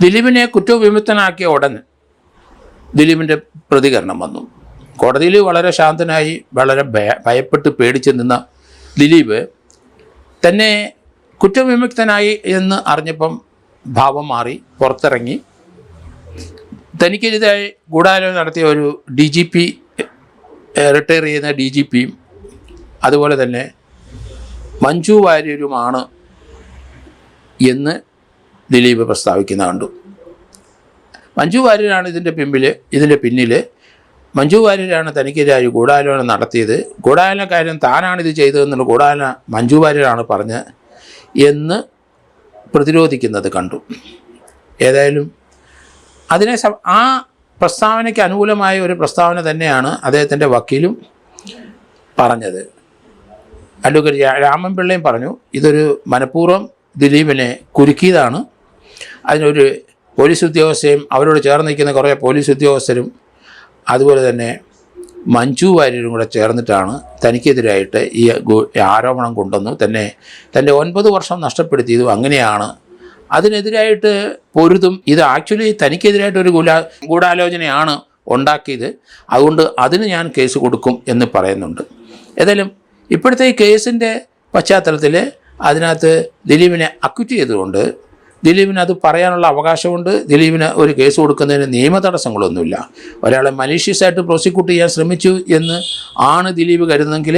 ദിലീപിനെ കുറ്റവിമുക്തനാക്കിയ ഉടൻ ദിലീപിൻ്റെ പ്രതികരണം വന്നു. കോടതിയിൽ വളരെ ശാന്തനായി വളരെ ഭയപ്പെട്ട് പേടിച്ച് നിന്ന ദിലീപ് തന്നെ കുറ്റവിമുക്തനായി എന്ന് അറിഞ്ഞപ്പം ഭാവം മാറി പുറത്തിറങ്ങി. തനിക്കെതിരായി ഗൂഢാലോചന നടത്തിയ ഒരു DGP, റിട്ടയർ ചെയ്യുന്ന DGPയും അതുപോലെ തന്നെ മഞ്ജു വാര്യരുമാണ് എന്ന് ദിലീപ് പ്രസ്താവിക്കുന്ന കണ്ടു. മഞ്ജു വാര്യരാണ് ഇതിൻ്റെ പിന്നിൽ മഞ്ജു വാര്യരാണ് തനിക്കെതിരായി ഗൂഢാലോചന നടത്തിയത്, ഗൂഢാലോചനക്കാരൻ താനാണിത് ചെയ്തതെന്നുള്ള ഗൂഢാലോചന മഞ്ജു വാര്യരാണ് പറഞ്ഞ് എന്ന് പ്രതിരോധിക്കുന്നത് കണ്ടു. ഏതായാലും ആ പ്രസ്താവനയ്ക്ക് അനുകൂലമായ ഒരു പ്രസ്താവന തന്നെയാണ് അദ്ദേഹത്തിൻ്റെ വക്കീലും പറഞ്ഞത്. അഡ്വക്കേറ്റ് രാമൻപിള്ളയും പറഞ്ഞു ഇതൊരു മനഃപൂർവ്വം ദിലീപിനെ കുരുക്കിയതാണ്. അതിനൊരു പോലീസ് ഉദ്യോഗസ്ഥയും അവരോട് ചേർന്ന് നിൽക്കുന്ന കുറേ പോലീസ് ഉദ്യോഗസ്ഥരും അതുപോലെ തന്നെ മഞ്ജു വാര്യരും കൂടെ ചേർന്നിട്ടാണ് തനിക്കെതിരായിട്ട് ഈ ആരോപണം കൊണ്ടുവന്നു. തൻ്റെ 9 വർഷം നഷ്ടപ്പെടുത്തിയതും അങ്ങനെയാണ്, അതിനെതിരായിട്ട് പൊരുതും. ഇത് ആക്ച്വലി തനിക്കെതിരായിട്ടൊരു ഗൂഢാലോചനയാണ് ഉണ്ടാക്കിയത്, അതുകൊണ്ട് അതിന് ഞാൻ കേസ് കൊടുക്കും എന്ന് പറയുന്നുണ്ട്. ഏതായാലും ഇപ്പോഴത്തെ ഈ കേസിൻ്റെ പശ്ചാത്തലത്തിൽ അതിനകത്ത് ദിലീപിനെ അക്വിറ്റ് ചെയ്തുകൊണ്ട് ദിലീപിന് അത് പറയാനുള്ള അവകാശമുണ്ട്. ദിലീപിന് ഒരു കേസ് കൊടുക്കുന്നതിന് നിയമ തടസ്സങ്ങളൊന്നുമില്ല. ഒരാളെ മലീഷ്യസായിട്ട് പ്രോസിക്യൂട്ട് ചെയ്യാൻ ശ്രമിച്ചു എന്ന് ആണ് ദിലീപ് കരുതുന്നെങ്കിൽ,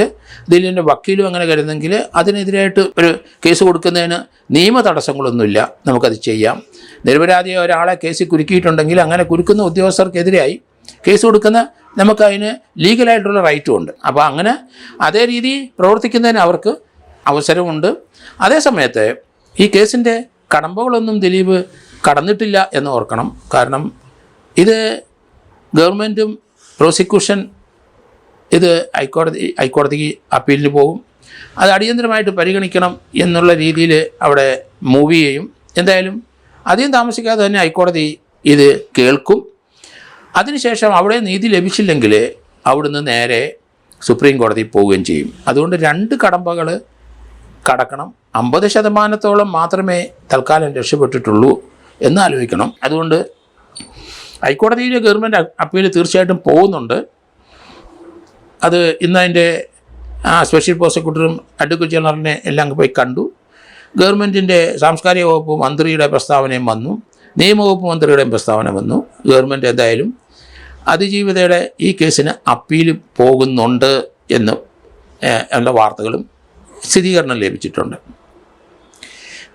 ദിലീപിൻ്റെ വക്കീലും അങ്ങനെ കരുതുന്നെങ്കിൽ അതിനെതിരായിട്ട് ഒരു കേസ് കൊടുക്കുന്നതിന് നിയമ തടസ്സങ്ങളൊന്നുമില്ല, നമുക്കത് ചെയ്യാം. നിരപരാധിയായ ഒരാളെ കേസിൽ കുരുക്കിയിട്ടുണ്ടെങ്കിൽ അങ്ങനെ കുരുക്കുന്ന ഉദ്യോഗസ്ഥർക്കെതിരായി കേസ് കൊടുക്കുന്ന നമുക്കതിന് ലീഗലായിട്ടുള്ള റൈറ്റും ഉണ്ട്. അപ്പോൾ അങ്ങനെ അതേ രീതി പ്രവർത്തിക്കുന്നതിന് അവർക്ക് അവസരമുണ്ട്. അതേസമയത്ത് ഈ കേസിൻ്റെ കടമ്പകളൊന്നും ദിലീപ് കടന്നിട്ടില്ല എന്ന് ഓർക്കണം. കാരണം ഇത് ഗവൺമെൻറ്റും പ്രോസിക്യൂഷൻ ഇത് ഹൈക്കോടതിക്ക് അപ്പീലിന് പോകും, അത് അടിയന്തരമായിട്ട് പരിഗണിക്കണം എന്നുള്ള രീതിയിൽ അവിടെ മൂവ് ചെയ്യും. എന്തായാലും അധികം താമസിക്കാതെ തന്നെ ഹൈക്കോടതി ഇത് കേൾക്കും. അതിനുശേഷം അവിടെ നീതി ലഭിച്ചില്ലെങ്കിൽ അവിടുന്ന് നേരെ സുപ്രീം കോടതി പോവുകയും ചെയ്യും. അതുകൊണ്ട് 2 കടമ്പകൾ കടക്കണം. 50% മാത്രമേ തൽക്കാലം രക്ഷപ്പെട്ടിട്ടുള്ളൂ എന്ന് ആലോചിക്കണം. അതുകൊണ്ട് ഹൈക്കോടതിയിൽ ഗവൺമെൻറ് അപ്പീൽ തീർച്ചയായിട്ടും പോകുന്നുണ്ട്. അത് ഇന്ന് അതിൻ്റെ സ്പെഷ്യൽ പ്രോസിക്യൂട്ടറും അഡ്വക്കേറ്റ് ജനറലിനെ എല്ലാം പോയി കണ്ടു. ഗവൺമെൻറ്റിൻ്റെ സാംസ്കാരിക വകുപ്പ് മന്ത്രിയുടെ പ്രസ്താവനയും വന്നു, നിയമവകുപ്പ് മന്ത്രിയുടെയും പ്രസ്താവന വന്നു. ഗവൺമെൻറ് എന്തായാലും അതിജീവിതയുടെ ഈ കേസിന് അപ്പീൽ പോകുന്നുണ്ട് എന്നുള്ള വാർത്തകളും സ്ഥിരീകരണം ലഭിച്ചിട്ടുണ്ട്.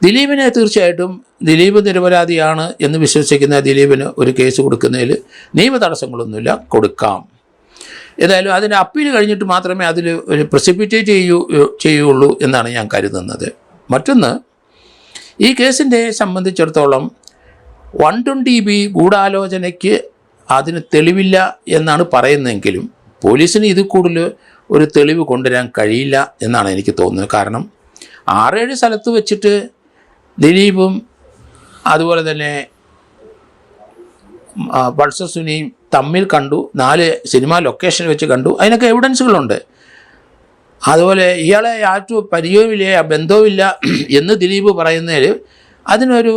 ദിലീപിനെ തീർച്ചയായിട്ടും ദിലീപ് നിരപരാധിയാണ് എന്ന് വിശ്വസിക്കുന്ന ദിലീപിന് ഒരു കേസ് കൊടുക്കുന്നതിൽ നിയമ തടസ്സങ്ങളൊന്നുമില്ല, കൊടുക്കാം. ഏതായാലും അതിൻ്റെ അപ്പീൽ കഴിഞ്ഞിട്ട് മാത്രമേ അതിൽ ഒരു പ്രസിപ്പിറ്റേറ്റ് ചെയ്യുള്ളൂ എന്നാണ് ഞാൻ കരുതുന്നത്. മറ്റൊന്ന്, ഈ കേസിൻ്റെ സംബന്ധിച്ചിടത്തോളം 120B ഗൂഢാലോചനയ്ക്ക് അതിന് തെളിവില്ല എന്നാണ് പറയുന്നതെങ്കിലും പോലീസിന് ഇത് കൂടുതൽ ഒരു തെളിവ് കൊണ്ടുവരാൻ കഴിയില്ല എന്നാണ് എനിക്ക് തോന്നുന്നത്. കാരണം 6-7 സ്ഥലത്ത് വെച്ചിട്ട് ദിലീപും അതുപോലെ തന്നെ പൾസർ സുനിയും തമ്മിൽ കണ്ടു, 4 സിനിമ ലൊക്കേഷൻ വെച്ച് കണ്ടു, അതിനൊക്കെ എവിഡൻസുകളുണ്ട്. അതുപോലെ ഇയാളെ യാതൊരു പരിചയവുമില്ല, ബന്ധവുമില്ല എന്ന് ദിലീപ് പറയുന്നതിൽ അതിനൊരു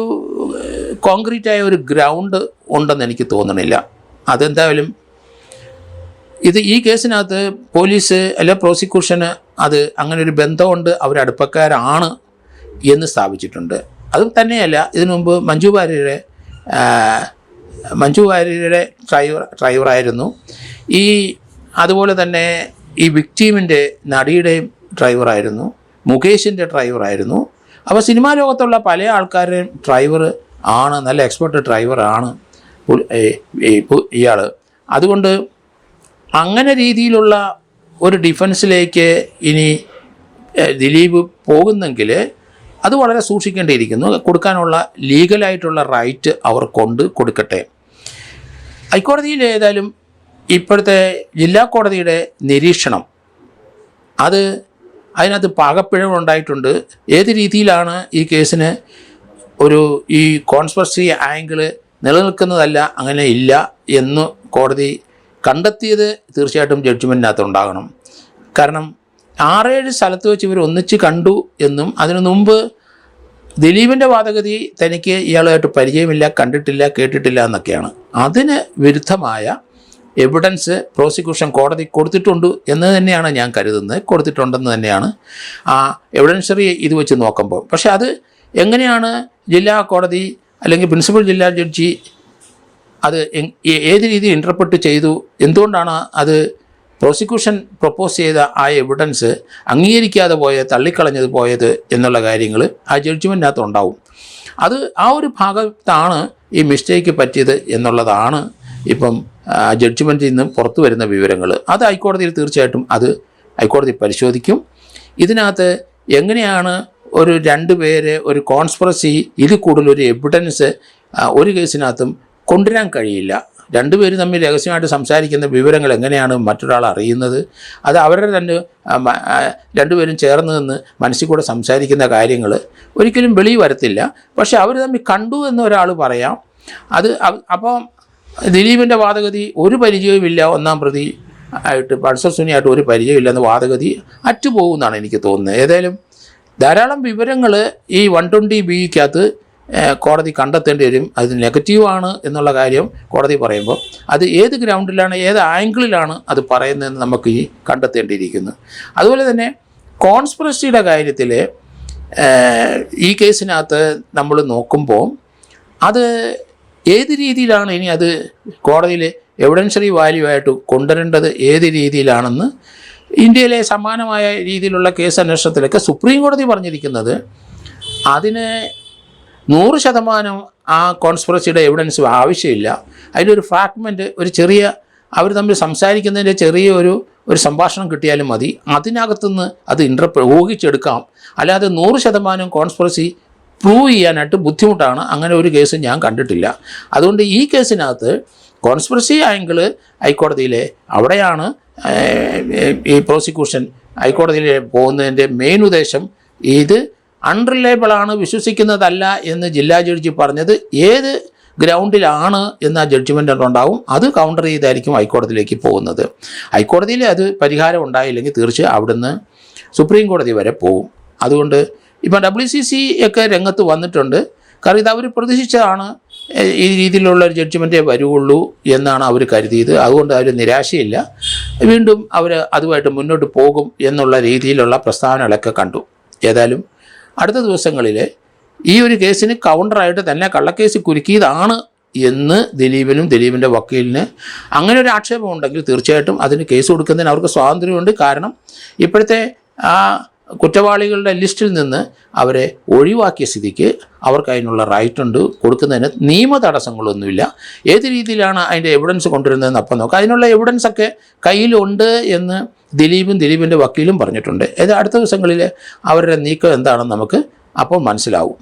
കോൺക്രീറ്റായ ഒരു ഗ്രൗണ്ട് ഉണ്ടെന്ന് എനിക്ക് തോന്നണില്ല. അതെന്തായാലും ഈ കേസിനകത്ത് പോലീസ് അല്ല പ്രോസിക്യൂഷന് അത് അങ്ങനെ ഒരു ബന്ധമുണ്ട്, അവരടുപ്പക്കാരാണ് എന്ന് സ്ഥാപിച്ചിട്ടുണ്ട്. അതും തന്നെയല്ല, ഇതിനു മുമ്പ് മഞ്ജു വാര്യരുടെ ഡ്രൈവറായിരുന്നു അതുപോലെ തന്നെ ഈ വിക്ടീമിൻ്റെ നടിയുടെയും ഡ്രൈവറായിരുന്നു, മുകേഷിൻ്റെ ഡ്രൈവറായിരുന്നു. അപ്പോൾ സിനിമാ ലോകത്തുള്ള പല ആൾക്കാരുടെയും ഡ്രൈവർ ആണ്, നല്ല എക്സ്പെർട്ട് ഡ്രൈവറാണ് ഇയാൾ. അതുകൊണ്ട് അങ്ങനെ രീതിയിലുള്ള ഒരു ഡിഫൻസിലേക്ക് ഇനി ദിലീപ് പോകുന്നെങ്കിൽ അത് വളരെ സൂക്ഷിക്കേണ്ടിയിരിക്കുന്നു. കൊടുക്കാനുള്ള ലീഗലായിട്ടുള്ള റൈറ്റ് അവർ കൊടുക്കട്ടെ. ഹൈക്കോടതിയിൽ ഏതായാലും ഇപ്പോഴത്തെ ജില്ലാ കോടതിയുടെ നിരീക്ഷണം അതിനകത്ത് പാകപ്പിഴവുണ്ടായിട്ടുണ്ട്. ഏത് രീതിയിലാണ് ഈ കേസിന് ഈ കോൺസ്പിറസി ആംഗിള് നിലനിൽക്കുന്നതല്ല, അങ്ങനെ ഇല്ല എന്ന് കോടതി കണ്ടെത്തിയത് തീർച്ചയായിട്ടും ജഡ്ജ്മെൻറ്റിനകത്ത് ഉണ്ടാകണം. കാരണം 6-7 സ്ഥലത്ത് വെച്ച് ഇവർ ഒന്നിച്ച് കണ്ടു എന്നും അതിനു മുമ്പ് ദിലീപിൻ്റെ വാദഗതി തനിക്ക് ഇയാളുമായിട്ട് പരിചയമില്ല, കണ്ടിട്ടില്ല, കേട്ടിട്ടില്ല എന്നൊക്കെയാണ്. അതിന് വിരുദ്ധമായ എവിഡൻസ് പ്രോസിക്യൂഷൻ കോടതി കൊടുത്തിട്ടുണ്ട് എന്ന് തന്നെയാണ് ഞാൻ കരുതുന്നത്. കൊടുത്തിട്ടുണ്ടെന്ന് തന്നെയാണ് ആ എവിഡൻസറി ഇത് വെച്ച് നോക്കുമ്പോൾ. പക്ഷേ അത് എങ്ങനെയാണ് ജില്ലാ കോടതി അല്ലെങ്കിൽ പ്രിൻസിപ്പൽ ജില്ലാ ജഡ്ജി അത് ഏത് രീതിയിൽ ഇൻ്റർപ്രറ്റ് ചെയ്തു, എന്തുകൊണ്ടാണ് അത് പ്രോസിക്യൂഷൻ പ്രപ്പോസ് ചെയ്ത ആ എവിഡൻസ് അംഗീകരിക്കാതെ പോയത്, തള്ളിക്കളഞ്ഞത് പോയത് എന്നുള്ള കാര്യങ്ങൾ ആ ജഡ്ജ്മെൻറ്റിനകത്ത് ഉണ്ടാവും. അത് ആ ഒരു ഭാഗത്താണ് ഈ മിസ്റ്റേക്ക് പറ്റിയത് എന്നുള്ളതാണ് ഇപ്പം ജഡ്ജ്മെൻറ്റിൽ നിന്ന് പുറത്തു വരുന്ന വിവരങ്ങൾ. അത് ഹൈക്കോടതിയിൽ തീർച്ചയായിട്ടും അത് ഹൈക്കോടതി പരിശോധിക്കും. ഇതിനകത്ത് എങ്ങനെയാണ് ഒരു 2 പേര് ഒരു കോൺസ്പിറസി ഇതിൽ കൂടുതലൊരു എവിഡൻസ് ഒരു കേസിനകത്തും കൊണ്ടുവരാൻ കഴിയില്ല. 2 പേര് തമ്മിൽ രഹസ്യമായിട്ട് സംസാരിക്കുന്ന വിവരങ്ങൾ എങ്ങനെയാണ് മറ്റൊരാൾ അറിയുന്നത്? അത് അവരുടെ 2 പേരും ചേർന്ന് നിന്ന് മനസ്സിൽ കൂടെ സംസാരിക്കുന്ന കാര്യങ്ങൾ ഒരിക്കലും വെളിയിൽ വരത്തില്ല. പക്ഷെ അവർ തമ്മിൽ കണ്ടു എന്ന് ഒരാൾ പറയാം. അത് അപ്പം ദിലീപിൻ്റെ വാദഗതി ഒരു പരിചയവുമില്ല, 1-ാം പ്രതി ആയിട്ട് പൾസർ സുനിയായിട്ട് ഒരു പരിചയമില്ലെന്ന് വാദഗതി അറ്റുപോകുമെന്നാണ് എനിക്ക് തോന്നുന്നത്. ഏതായാലും ധാരാളം വിവരങ്ങൾ ഈ 120(b)ക്കകത്ത് കോടതി കണ്ടെത്തേണ്ടി വരും. അത് നെഗറ്റീവാണ് എന്നുള്ള കാര്യം കോടതി പറയുമ്പോൾ അത് ഏത് ഗ്രൗണ്ടിലാണ്, ഏത് ആംഗിളിലാണ് അത് പറയുന്നതെന്ന് നമുക്ക് ഈ കണ്ടെത്തേണ്ടിയിരിക്കുന്നു. അതുപോലെ തന്നെ കോൺസ്പിറസിയുടെ കാര്യത്തിൽ ഈ കേസിനകത്ത് നമ്മൾ നോക്കുമ്പോൾ അത് ഏത് രീതിയിലാണ് ഇനി അത് കോടതിയിൽ എവിഡൻസറി വാല്യൂ ആയിട്ട് കൊണ്ടുവരേണ്ടത് ഏത് രീതിയിലാണെന്ന് ഇന്ത്യയിലെ സമാനമായ രീതിയിലുള്ള കേസ് അന്വേഷണത്തിലൊക്കെ സുപ്രീം കോടതി പറഞ്ഞിരിക്കുന്നത് അതിന് 100% ആ കോൺസ്പിറസിയുടെ എവിഡൻസ് ആവശ്യമില്ല. അതിലൊരു ഫ്രാഗ്മെൻറ്റ്, ഒരു ചെറിയ അവർ തമ്മിൽ സംസാരിക്കുന്നതിൻ്റെ ചെറിയ ഒരു സംഭാഷണം കിട്ടിയാലും മതി. അതിനകത്തുനിന്ന് അത് ഊഹിച്ചെടുക്കാം. അല്ലാതെ 100% കോൺസ്പിറസി പ്രൂവ് ചെയ്യാനായിട്ട് ബുദ്ധിമുട്ടാണ്. അങ്ങനെ ഒരു കേസ് ഞാൻ കണ്ടിട്ടില്ല. അതുകൊണ്ട് ഈ കേസിനകത്ത് കോൺസ്പിറസി ആംഗിൾ ഹൈക്കോടതിയിലെ അവിടെയാണ് ഈ പ്രോസിക്യൂഷൻ ഹൈക്കോടതിയിൽ പോകുന്നതിൻ്റെ മെയിൻ ഉദ്ദേശം. ഇത് അൺറിലയബിളാണ്, വിശ്വസിക്കുന്നതല്ല എന്ന് ജില്ലാ ജഡ്ജി പറഞ്ഞത് ഏത് ഗ്രൗണ്ടിലാണ് എന്ന് ആ ജഡ്ജ്മെൻ്റ് ഉണ്ടാവും. അത് കൗണ്ടർ ചെയ്തായിരിക്കും ഹൈക്കോടതിയിലേക്ക് പോകുന്നത്. ഹൈക്കോടതിയിൽ അത് പരിഹാരം ഉണ്ടായില്ലെങ്കിൽ തീർച്ചയായും അവിടുന്ന് സുപ്രീം കോടതി വരെ പോകും. അതുകൊണ്ട് ഇപ്പം WCC ഒക്കെ രംഗത്ത് വന്നിട്ടുണ്ട്. കാരണം ഇത് അവർ പ്രതീക്ഷിച്ചതാണ് ഈ രീതിയിലുള്ള ഒരു ജഡ്ജ്മെൻറ്റേ വരുള്ളൂ എന്നാണ് അവർ കരുതിയത്. അതുകൊണ്ട് അവർ നിരാശയില്ല, വീണ്ടും അവർ അതുമായിട്ട് മുന്നോട്ട് പോകും എന്നുള്ള രീതിയിലുള്ള പ്രസ്താവനകളൊക്കെ കണ്ടു. ഏതായാലും അടുത്ത ദിവസങ്ങളിൽ ഈ ഒരു കേസിന് കൗണ്ടറായിട്ട് തന്നെ കള്ളക്കേസ് കുരുക്കിയതാണ് എന്ന് ദിലീപിൻ്റെ വക്കീലിന് അങ്ങനെ ഒരു ആക്ഷേപം ഉണ്ടെങ്കിൽ തീർച്ചയായിട്ടും അതിന് കേസ് കൊടുക്കുന്നതിന് അവർക്ക് സ്വാതന്ത്ര്യമുണ്ട്. കാരണം ഇപ്പോഴത്തെ ആ കുറ്റവാളികളുടെ ലിസ്റ്റിൽ നിന്ന് അവരെ ഒഴിവാക്കിയ സ്ഥിതിക്ക് അവർക്ക് അതിനുള്ള റൈറ്റ് ഉണ്ട്. കൊടുക്കുന്നതിന് നിയമ തടസ്സങ്ങളൊന്നുമില്ല. ഏത് രീതിയിലാണ് അതിൻ്റെ എവിഡൻസ് കൊണ്ടുവരുന്നതെന്ന് അപ്പം നോക്കാം. അതിനുള്ള എവിഡൻസൊക്കെ കയ്യിലുണ്ട് എന്ന് ദിലീപിൻ്റെ വക്കീലും പറഞ്ഞിട്ടുണ്ട്. അടുത്ത ദിവസങ്ങളിൽ അവരുടെ നീക്കം എന്താണെന്ന് നമുക്ക് അപ്പോൾ മനസ്സിലാവും.